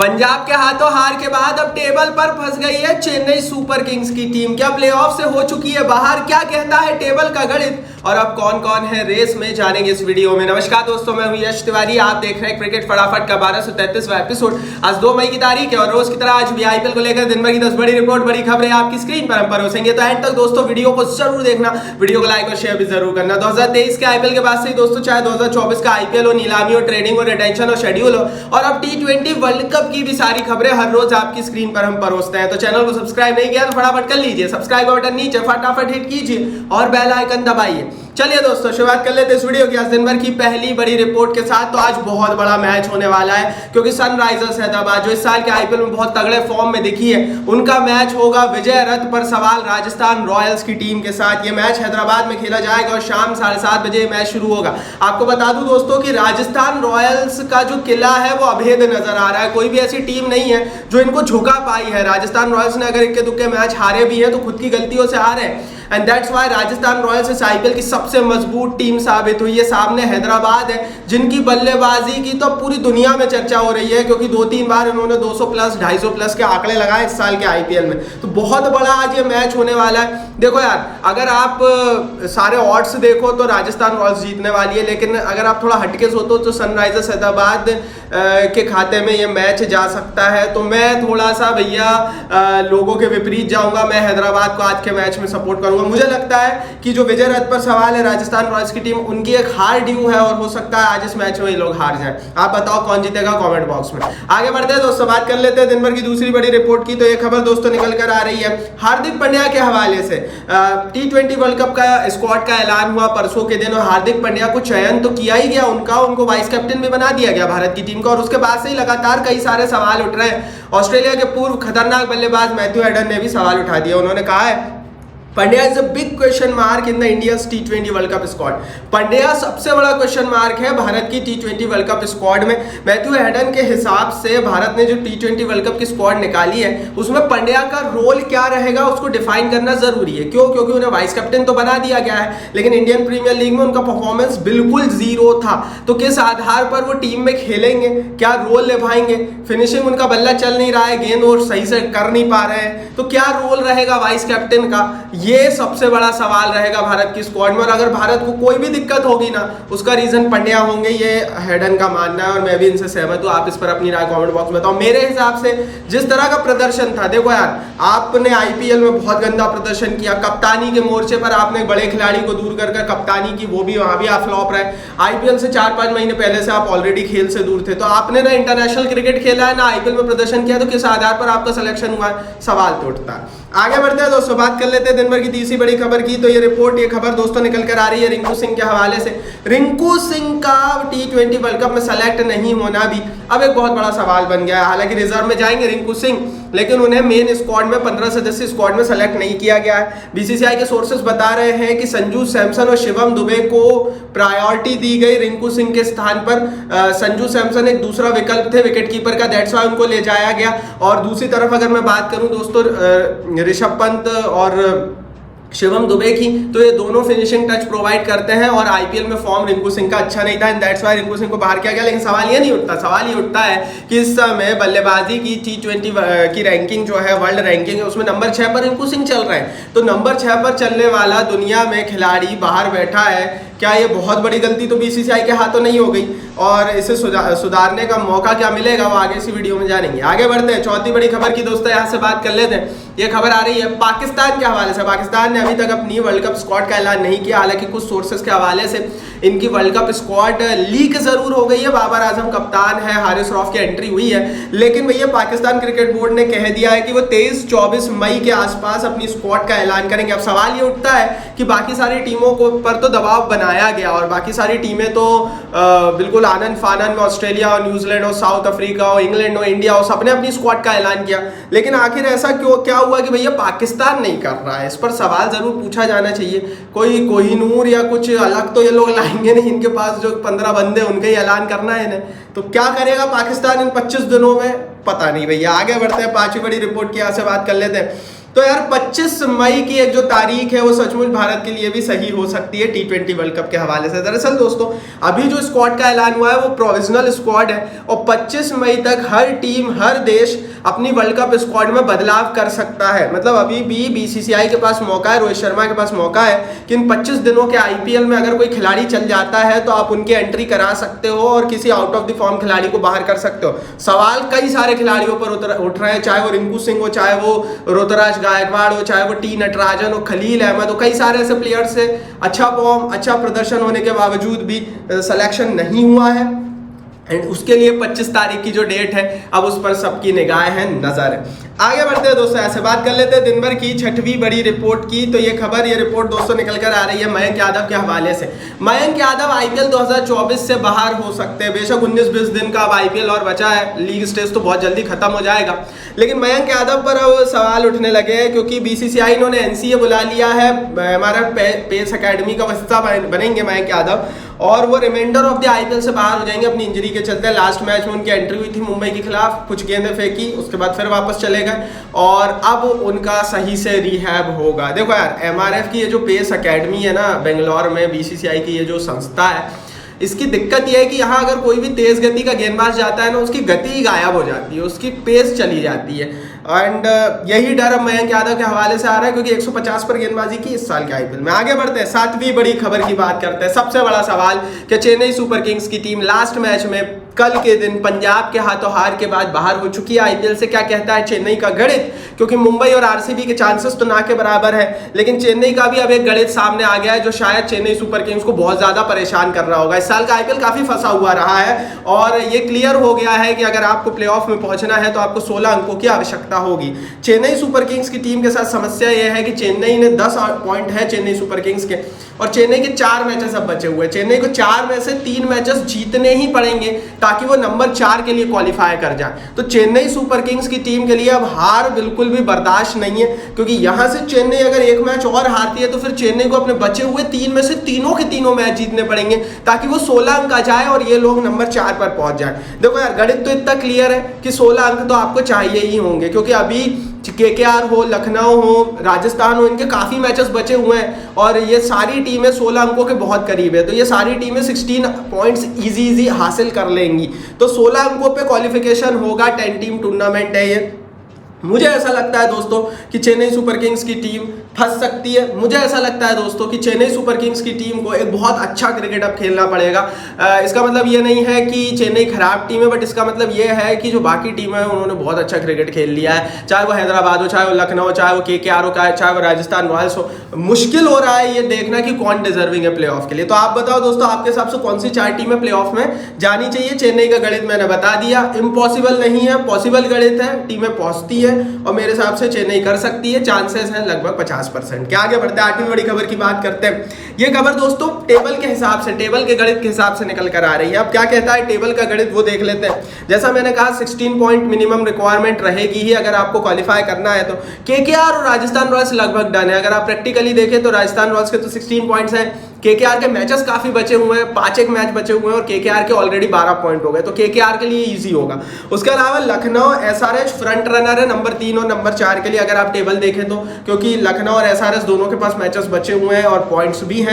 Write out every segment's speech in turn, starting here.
पंजाब के हाथों हार के बाद अब टेबल पर फंस गई है चेन्नई सुपर किंग्स की टीम। क्या प्लेऑफ से हो चुकी है बाहर? क्या कहता है टेबल का गणित? और अब कौन कौन है रेस में, जानेंगे इस वीडियो में। नमस्कार दोस्तों, मैं हूं यश तिवारी, आप देख रहे हैं क्रिकेट फटाफट का 1233वां एपिसोड। आज 2 मई की तारीख है और रोज की तरह आज भी आईपीएल को लेकर दिन भर की 10 बड़ी रिपोर्ट, बड़ी खबरें आपकी स्क्रीन पर हम परोसेंगे। तो एंड तक दोस्तों वीडियो को जरूर देखना, वीडियो को लाइक और शेयर भी जरूर करना। 2023 के आईपीएल के बाद से दोस्तों, चाहे 2024 का आईपीएल हो, नीलामी हो, ट्रेडिंग हो, रिटेंशन हो, शेड्यूल हो, और अब T20 वर्ल्ड कप की भी सारी खबरें हर रोज आपकी स्क्रीन पर हम परोसते हैं। तो चैनल को सब्सक्राइब नहीं किया तो फटाफट कर लीजिए, सब्सक्राइब बटन नीचे फटाफट हिट कीजिए और बेल आइकन दबाइए। चलिए दोस्तों, शुरुआत कर लेते हैं इस वीडियो की आज दिन भर की पहली बड़ी रिपोर्ट के साथ। तो आज बहुत बड़ा मैच होने वाला है क्योंकि सनराइजर्स हैदराबाद जो इस साल के आईपीएल में बहुत तगड़े फॉर्म में दिखी है, उनका मैच होगा विजय रथ पर सवाल राजस्थान रॉयल्स की टीम के साथ। ये मैच हैदराबाद में खेला जाएगा और शाम 7:30 बजे मैच शुरू होगा। आपको बता दूं दोस्तों कि राजस्थान रॉयल्स का जो किला है वो अभेद नजर आ रहा है। कोई भी ऐसी टीम नहीं है जो इनको झुका पाई है। राजस्थान रॉयल्स ने अगर इक्के दुक्के मैच हारे भी है तो खुद की गलतियों से हारे हैं, and that's why Rajasthan Royals इस आईपीएल की सबसे मजबूत टीम साबित हुई है। सामने हैदराबाद है जिनकी बल्लेबाजी की तो पूरी दुनिया में चर्चा हो रही है क्योंकि 2-3 बार इन्होंने 200 प्लस 250 प्लस के आंकड़े लगाए इस साल के आईपीएल में। तो बहुत बड़ा आज ये मैच होने वाला है। देखो यार, अगर आप सारे ऑड्स देखो तो राजस्थान रॉयल्स जीतने वाली है, लेकिन अगर आप थोड़ा हटके सोचो तो सनराइजर्स हैदराबाद के खाते में ये मैच जा सकता है। तो मैं थोड़ा सा भैया लोगों के विपरीत जाऊंगा। मैं हैदराबाद को आज के मैच में सपोर्ट करूंगा। मुझे लगता है कि जो विजय रथ पर सवाल है राजस्थान रॉयल्स की टीम, उनकी एक हार ड्यू है और हो सकता है आज इस मैच में ये लोग हार जाएं। आप बताओ कौन जीतेगा कमेंट बॉक्स में। आगे बढ़ते हैं दोस्तों, बात कर लेते हैं दिन भर की दूसरी बड़ी रिपोर्ट की। तो ये खबर दोस्तों निकल कर आ रही है हार्दिक पांड्या के हवाले से। T20 वर्ल्ड कप का स्क्वाड का ऐलान हुआ परसों के दिन और हार्दिक पांड्या को चयन तो किया ही गया उनको वाइस कैप्टन भी बना दिया गया भारत की टीम का। और उसके बाद से ही लगातार कई सारे सवाल उठ रहे हैं। ऑस्ट्रेलिया के पूर्व खतरनाक बल्लेबाज मैथ्यू हेडन ने भी सवाल उठा दिया। उन्होंने कहा है Pandya is a big question mark in the India's T20 world cup squad. Pandya सबसे बड़ा क्वेश्चन मार्क है भारत की T20 वर्ल्ड कप स्क्वाड में। मैथ्यू हेडन के हिसाब से भारत ने जो T20 वर्ल्ड कप की स्क्वाड निकाली है उसमें पंड्या का रोल क्या रहेगा उसको डिफाइन करना जरूरी है। क्यों? क्योंकि उन्हें वाइस कैप्टन तो बना दिया गया है, लेकिन इंडियन प्रीमियर लीग में उनका परफॉर्मेंस बिल्कुल जीरो था। तो किस आधार पर वो टीम में खेलेंगे, क्या रोल निभाएंगे? फिनिशिंग उनका बल्ला चल नहीं रहा है, गेंद और सही से कर नहीं पा रहे हैं, तो क्या रोल रहेगा वाइस कैप्टन का? ये सबसे बड़ा सवाल रहेगा भारत की स्क्वाड में। और अगर भारत को कोई भी दिक्कत होगी ना, उसका रीजन पंड्या होंगे, ये हेडन का मानना है और मैं भी इनसे सहमत हूं। आप इस पर अपनी राय कमेंट बॉक्स में बताओ। मेरे हिसाब से जिस तरह का प्रदर्शन था, देखो यार, आपने आईपीएल में बहुत गंदा प्रदर्शन किया। कप्तानी के मोर्चे पर आपने बड़े खिलाड़ी को दूर कर कप्तानी की, वो भी वहां भी आप फ्लॉप रहे। आईपीएल से 4-5 महीने पहले से आप ऑलरेडी खेल से दूर थे। तो आपने ना इंटरनेशनल क्रिकेट खेला है ना आईपीएल में प्रदर्शन किया, तो किस आधार पर आपका सिलेक्शन हुआ है? सवाल तो उठता है। आगे बढ़ते हैं दोस्तों, बात कर लेते हैं दिन भर की तीसरी बड़ी खबर की। तो ये खबर दोस्तों निकल कर आ रही है रिंकू सिंह के हवाले से। रिंकू सिंह का T20 वर्ल्ड कप में सेलेक्ट नहीं होना भी अब एक बहुत बड़ा सवाल बन गया है। हालांकि रिजर्व में जाएंगे रिंकू सिंह, लेकिन उन्हें मेन स्क्वाड में 15 सदस्यीय स्क्वाड में सेलेक्ट नहीं किया गया है। बीसीसीआई के सोर्सेस बता रहे हैं कि संजू सैमसन और शिवम दुबे को प्रायोरिटी दी गई। रिंकू सिंह के स्थान पर संजू सैमसन एक दूसरा विकल्प थे विकेटकीपर का, दैट्स व्हाई उनको ले जाया गया। और दूसरी तरफ अगर मैं बात करूं दोस्तों ऋषभ पंत और शिवम दुबे की, तो ये दोनों फिनिशिंग टच प्रोवाइड करते हैं और आईपीएल में फॉर्म रिंकू सिंह का अच्छा नहीं था, and that's why Rinku Singh को बाहर किया गया। लेकिन सवाल ये नहीं उठता, सवाल ये उठता है कि इस समय बल्लेबाजी की T20 की रैंकिंग जो है, वर्ल्ड रैंकिंग है, उसमें नंबर 6 पर रिंकू सिंह चल रहे हैं। तो नंबर 6 पर चलने वाला दुनिया में खिलाड़ी बाहर बैठा है। क्या ये बहुत बड़ी गलती तो बीसीसीआई के हाथों नहीं हो गई? और इसे सुधारने का मौका क्या मिलेगा वो आगे इसी वीडियो में जानेंगे। आगे बढ़ते हैं, चौथी बड़ी खबर की दोस्तों यहाँ से बात कर लेते हैं। ये खबर आ रही है पाकिस्तान के हवाले से। पाकिस्तान ने अभी तक अपनी वर्ल्ड कप स्क्वाड का ऐलान नहीं किया। हालांकि कुछ सोर्सेस के हवाले से इनकी वर्ल्ड कप स्क्वाड लीक जरूर हो गई है। बाबर आजम कप्तान है, हारिस रऊफ की एंट्री हुई है, लेकिन भैया पाकिस्तान क्रिकेट बोर्ड ने कह दिया है कि वो 23-24 मई के आसपास अपनी स्क्वाड का ऐलान करेंगे। अब सवाल ये उठता है कि बाकी सारी टीमों को पर तो दबाव बनाया गया और बाकी सारी टीमें तो बिल्कुल आनंद फानन में ऑस्ट्रेलिया और न्यूजीलैंड और साउथ अफ्रीका और इंग्लैंड और इंडिया और सबने अपनी स्क्वाड का ऐलान किया। लेकिन आखिर ऐसा क्या हुआ कि भैया पाकिस्तान नहीं कर रहा है? इस पर सवाल जरूर पूछा जाना चाहिए। कोई कोहिनूर या कुछ अलग तो ये लोग लाएंगे नहीं, इनके पास जो 15 बंदे उनका ही ऐलान करना है इन्हें। तो क्या करेगा पाकिस्तान इन 25 दिनों में? पता नहीं भैया। आगे बढ़ते हैं, पांचवी बड़ी रिपोर्ट की यहाँ से बात कर लेते हैं। तो यार 25 मई की एक जो तारीख है वो सचमुच भारत के लिए भी सही हो सकती है T20 वर्ल्ड कप के हवाले से। दरअसल दोस्तों अभी जो स्क्वाड का ऐलान हुआ है वो प्रोविजनल स्क्वाड है और 25 मई तक हर टीम हर देश अपनी वर्ल्ड कप स्क्वाड में बदलाव कर सकता है। मतलब अभी भी BCCI के पास मौका है, रोहित शर्मा के पास मौका है कि इन 25 दिनों के IPL में अगर कोई खिलाड़ी चल जाता है तो आप उनकी एंट्री करा सकते हो और किसी आउट ऑफ द फॉर्म खिलाड़ी को बाहर कर सकते हो। सवाल कई सारे खिलाड़ियों पर उठ रहे हैं, चाहे वो रिंकू सिंह हो, चाहे वो ऋतुराज गायकवाड़ हो, चाहे वो T नटराजन हो, खलील अहमद हो, कई सारे ऐसे प्लेयर्स से अच्छा फॉर्म अच्छा प्रदर्शन होने के बावजूद भी सिलेक्शन नहीं हुआ है। एंड उसके लिए 25 तारीख की जो डेट है अब उस पर सबकी निगाहें नजर है। आगे बढ़ते हैं दोस्तों, ऐसे बात कर लेते हैं दिन भर की 6वीं बड़ी रिपोर्ट की। तो ये रिपोर्ट दोस्तों निकल कर आ रही है मयंक यादव के हवाले से। मयंक यादव IPL 2024 से बाहर हो सकते हैं। बेशक 19-20 दिन का अब IPL और बचा है, लीग स्टेज तो बहुत जल्दी खत्म हो जाएगा, लेकिन मयंक यादव पर अब सवाल उठने लगे हैं क्योंकि BCCI इन्होंने NCA बुला लिया है। हमारा पेस अकेडमी का हिस्सा बनेंगे मयंक यादव और वो रिमाइंडर ऑफ द IPL से बाहर हो जाएंगे अपनी इंजरी के चलते। लास्ट मैच में उनकी एंट्री हुई थी मुंबई के खिलाफ, कुछ गेंदें फेंकी, उसके बाद फिर वापस चले गए और अब उनका सही से रिहैब होगा। देखो यार MRF की ये जो पेस अकेडमी है ना बेंगलोर में, BCCI की ये जो संस्था है, इसकी दिक्कत यह है कि यहाँ अगर कोई भी तेज गति का गेंदबाज जाता है ना उसकी गति गायब हो जाती है, उसकी पेस चली जाती है। एंड यही डर अब मयंक यादव के हवाले से आ रहा है क्योंकि 150 पर गेंदबाजी की इस साल के IPL में। आगे बढ़ते हैं, 7वीं बड़ी खबर की बात करते हैं। सबसे बड़ा सवाल कि चेन्नई सुपर किंग्स की टीम लास्ट मैच में कल के दिन पंजाब के हाथों हार के बाद बाहर हो चुकी है IPL से। क्या कहता है चेन्नई का गणित, क्योंकि मुंबई और RCB के चांसेस तो ना के बराबर है, लेकिन चेन्नई का भी अब एक गणित सामने आ गया है जो शायद चेन्नई सुपर किंग्स को बहुत ज्यादा परेशान कर रहा होगा। इस साल का IPL काफी फंसा हुआ रहा है और ये क्लियर हो गया है कि अगर आपको प्लेऑफ में पहुंचना है तो आपको 16 अंकों की आवश्यकता होगी। चेन्नई सुपर किंग्स की टीम के साथ समस्या यह है कि चेन्नई ने 10 पॉइंट है चेन्नई सुपर किंग्स के और चेन्नई के 4 मैचेस अब बचे हुए हैं। चेन्नई को 4 में से 3 मैचेस जीतने ही पड़ेंगे ताकि वो नंबर 4 के लिए क्वालिफाई कर जाए। तो चेन्नई सुपर किंग्स की टीम के लिए अब हार बिल्कुल भी बर्दाश्त नहीं है क्योंकि यहां से चेन्नई अगर एक मैच और हारती है तो फिर चेन्नई को अपने बचे हुए 3 में से तीनों के तीनों मैच जीतने पड़ेंगे ताकि वो 16 अंक आ जाए और ये लोग नंबर 4 पर पहुंच जाए। देखो यार गणित तो इतना क्लियर है कि 16 अंक तो आपको चाहिए ही होंगे क्योंकि अभी KKR हो, लखनऊ हो, राजस्थान हो, इनके काफी मैचेस बचे हुए हैं और ये सारी टीमें 16 अंकों के बहुत करीब है। तो ये सारी टीमें 16 पॉइंट्स इजी हासिल कर लेंगी। तो 16 अंकों पे क्वालिफिकेशन होगा, 10 टीम टूर्नामेंट है ये। मुझे ऐसा लगता है दोस्तों कि चेन्नई सुपर किंग्स की टीम फंस सकती है। मुझे ऐसा लगता है दोस्तों कि चेन्नई सुपर किंग्स की टीम को एक बहुत अच्छा क्रिकेट अब खेलना पड़ेगा। इसका मतलब ये नहीं है कि चेन्नई खराब टीम है, बट इसका मतलब ये है कि जो बाकी टीम है उन्होंने बहुत अच्छा क्रिकेट खेल लिया है, चाहे वो हैदराबाद हो, चाहे वो लखनऊ हो, चाहे वो KKR हो, चाहे वो राजस्थान रॉयल्स हो। मुश्किल हो रहा है ये देखना कि कौन डिजर्विंग है प्लेऑफ के लिए। तो आप बताओ दोस्तों, आपके हिसाब से कौन सी 4 टीमें प्लेऑफ में जानी चाहिए? चेन्नई का गणित मैंने बता दिया, इम्पॉसिबल नहीं है, पॉसिबल गणित है, टीमें पहुंचती है और मेरे हिसाब से चेन्नई कर सकती है, चांसेस हैं लगभग 50%। क्या आगे बढ़ते हैं, 8वीं बड़ी खबर की बात करते हैं। ये खबर दोस्तों टेबल के हिसाब से, टेबल के गणित के हिसाब से निकल कर आ रही है। अब क्या कहता है टेबल का गणित वो देख लेते हैं। जैसा मैंने कहा 16 पॉइंट मिनिमम रिक्वायरमेंट रहेगी ही अगर आपको क्वालिफाई करना है। तो KKR और राजस्थान रॉयल्स लगभग डन है। अगर आप प्रैक्टिकली देखें तो राजस्थान रॉयल्स के तो 16 पॉइंट्स हैं, KKR के मैचेस काफी बचे हुए हैं, 5 मैच बचे हुए हैं और KKR के ऑलरेडी 12 पॉइंट हो गए, तो KKR के लिए इजी होगा। उसके अलावा लखनऊ SRH फ्रंट रनर है नंबर 3 और नंबर 4 के लिए अगर आप टेबल देखें तो, क्योंकि लखनऊ और SRH दोनों के पास मैचेस बचे हुए हैं और पॉइंट्स भी हैं।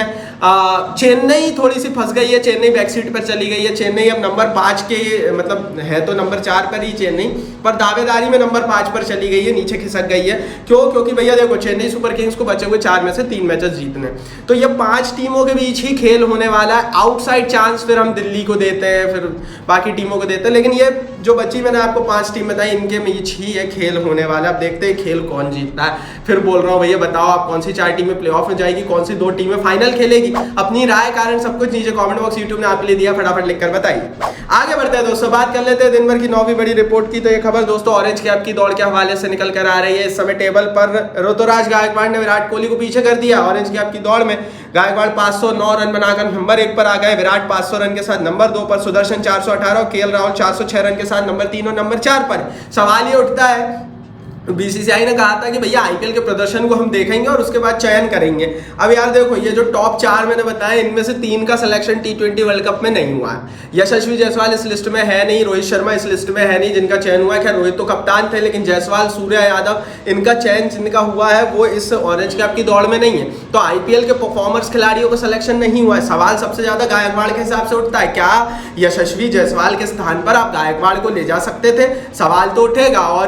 चेन्नई थोड़ी सी फंस गई है, चेन्नई बैकसीट पर चली गई है। चेन्नई अब नंबर 5 के मतलब है तो नंबर 4 पर ही चेन्नई, पर दावेदारी में नंबर 5 पर चली गई है, नीचे खिसक गई है। क्यों? क्योंकि भैया देखो चेन्नई सुपर किंग्स को बचे हुए 4 में से 3 मैचेस जीतने, तो ये 5 टीमों के बीच ही खेल होने वाला है। आउटसाइड चांस फिर हम दिल्ली को देते हैं, फिर बाकी टीमों को देते हैं, लेकिन ये जो बची मैंने आपको 5 टीम बताई इनके बीच ही ये खेल होने वाला है। अब देखते हैं खेल कौन जीतता है। फिर बोल रहा हूँ भैया बताओ आप कौन सी 4 टीमें प्लेऑफ में जाएगी, कौन सी 2 टीमें फाइनल खेलेगी? अपनी राय कारण सब कुछ नीचे कमेंट बॉक्स यूट्यूब ने आपके लिए दिया, फटाफट लिखकर बताइए। आगे बढ़ते हैं दोस्तों, बात कर लेते हैं दिन भर की 9वीं बड़ी रिपोर्ट की। तो ये खबर दोस्तों ऑरेंज कैप की दौड़ के हवाले से निकल कर आ रही है। इस समय टेबल पर ऋतुराज गायकवाड़ ने विराट कोहली को पीछे कर दिया। ऑरेंज कैप की दौड़ में गायकवाड़ 509 रन बनाकर नंबर 1 पर आ गए, विराट 500 रन के साथ नंबर 2 पर, सुदर्शन 418 और KL राहुल 406 रन के साथ नंबर 3 और नंबर 4 पर। सवाल ये उठता है बीसीसीआई ने कहा था कि भैया आईपीएल के प्रदर्शन को हम देखेंगे और उसके बाद चयन करेंगे। अब यार देखो, ये जो टॉप 4 मैंने बताया, इनमें से 3 का सिलेक्शन टी20 वर्ल्ड कप में नहीं हुआ है। यशस्वी जायसवाल इस लिस्ट में है नहीं, रोहित शर्मा इस लिस्ट में है नहीं जिनका चयन हुआ है। खैर रोहित तो कप्तान थे, लेकिन जायसवाल, सूर्या यादव, इनका चयन जिनका हुआ है वो इस ऑरेंज कैप की दौड़ में नहीं है। तो आईपीएल के परफॉर्मर्स खिलाड़ियों का सिलेक्शन नहीं हुआ है। सवाल सबसे ज्यादा गायकवाड़ के हिसाब से उठता है, क्या यशस्वी जायसवाल के स्थान पर आप गायकवाड़ को ले जा सकते थे? सवाल तो उठेगा। और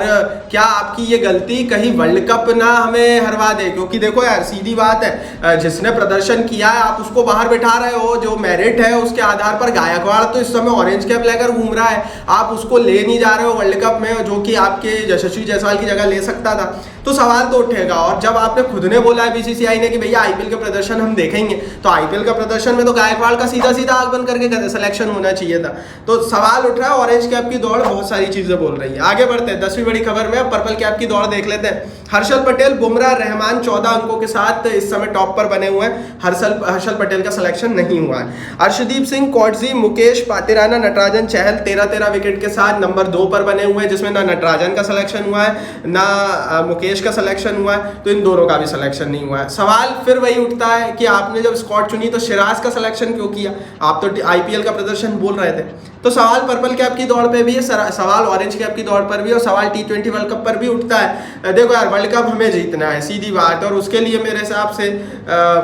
क्या आपकी ये गलती कहीं वर्ल्ड कप ना हमें हरवा दे? क्योंकि देखो यार, सीधी बात है, जिसने प्रदर्शन किया है आप उसको बाहर बैठा रहे हो। जो मेरिट है उसके आधार पर गायकवाड़ तो इस समय ऑरेंज कैप लेकर घूम रहा है, आप उसको ले नहीं जा रहे हो वर्ल्ड कप में, जो कि आपके यशस्वी जायसवाल की जगह ले सकता था। तो सवाल तो उठेगा। और जब आपने खुद ने बोला है बीसीसीआई ने कि भैया आईपीएल का प्रदर्शन हम देखेंगे, तो आईपीएल का प्रदर्शन में तो गायकवाड़ का सीधा सीधा आग बंद करके सिलेक्शन होना चाहिए था। तो सवाल उठ रहा है, ऑरेंज कैप की दौड़ बहुत सारी चीजें बोल रही है। आगे बढ़ते हैं 10वीं बड़ी खबर में, पर्पल कैप की दौड़ देख लेते हैं। हर्षल पटेल, बुमराह, रहमान 14 अंकों के साथ इस समय टॉप पर बने हुए हैं। हर्षल पटेल का सिलेक्शन नहीं हुआ है। अर्शदीप सिंह, कॉटजी, मुकेश, पातिराना, नटराजन, चहल 13-13 विकेट के साथ नंबर 2 पर बने हुए हैं, जिसमें ना नटराजन का सिलेक्शन हुआ है ना मुकेश का सिलेक्शन हुआ है। तो इन दोनों का भी सिलेक्शन नहीं हुआ है। सवाल फिर वही उठता है कि आपने जब स्क्वाड चुनी तो सिराज का सिलेक्शन क्यों किया? आप तो आईपीएल का प्रदर्शन बोल रहे थे। तो सवाल पर्पल कैप की दौड़ पे भी है, सवाल ऑरेंज कैप की दौड़ पर भी, और सवाल टी20 वर्ल्ड कप पर भी उठता है। देखो यार, वर्ल्ड कप हमें जीतना है, सीधी बात। और उसके लिए मेरे हिसाब से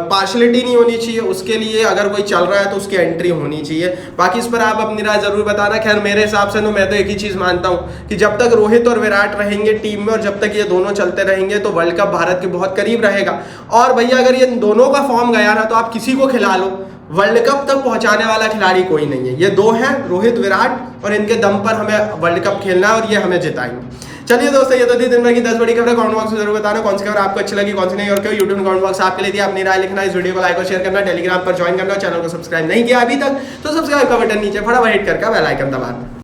पार्शलिटी नहीं होनी चाहिए। उसके लिए अगर कोई चल रहा है तो उसकी एंट्री होनी चाहिए। बाकी इस पर आप अपनी राय जरूर बताना। खैर मेरे हिसाब से तो मैं तो एक ही चीज मानता हूँ कि जब तक रोहित और विराट रहेंगे टीम में, और जब तक ये दोनों चलते रहेंगे, तो वर्ल्ड कप भारत के बहुत करीब रहेगा। और भैया अगर ये दोनों का फॉर्म गया ना, तो आप किसी को खिला लो, वर्ल्ड कप तक पहुंचाने वाला खिलाड़ी कोई नहीं है। ये दो हैं, रोहित, विराट, और इनके दम पर हमें वर्ल्ड कप खेलना है और ये हमें जिताएंगे। चलिए दोस्तों, ये तो थी दिन भर की 10 बड़ी खबरें। कमेंट बॉक्स में जरूर बताना कौन सी खबर आपको अच्छी लगी, कौन सी नहीं, और क्यों। यूट्यूब कमेंट बॉक्स आपके लिए दिया, अपनी राय लिखना, इस वीडियो को लाइक और शेयर करना, टेलीग्राम पर ज्वाइन करना, चैनल को सब्सक्राइब नहीं किया अभी तक तो सब्सक्राइब का बटन नीचे फटाफट हिट करके बेल आइकन दबाना।